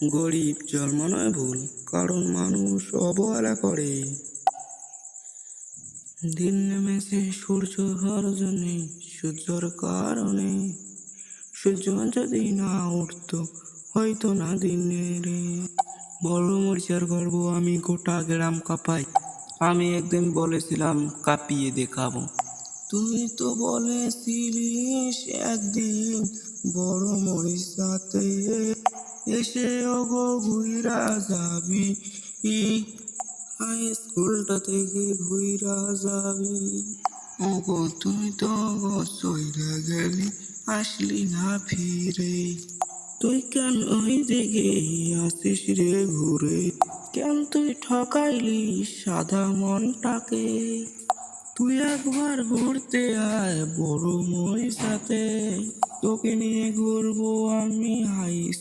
গরিব জন্ম নয় ভুল, কারণ মানুষ অবহেলা করে। দিন নেমেছে সূর্য গর্জনে, সূর্যর কারণে। সূর্য যদি না উঠতো, হয়তো না দিনের। বড় মরিচার গর্ব আমি গোটা গ্রাম কাঁপাই। আমি একদিন বলেছিলাম কাঁপিয়ে দেখাবো। তুই তো বলেছিলিস একদিন বড় মরিচাতে এসে ওগো ঘুইরা যাবি, হাই স্কুলটা থেকে ঘুইরা যাবি। ওগো তুই তো গো চইলা গেলি, আসলি না ফিরে। তুই কেন ওই দিকে আসিস রে ঘুরে? কেন তুই ঠকাইলি সাদা মনটাকে? তুই একবার ঘুরতে আয় বড় মরিচাতে, তোকে নিয়ে ঘুরবো আমি হাই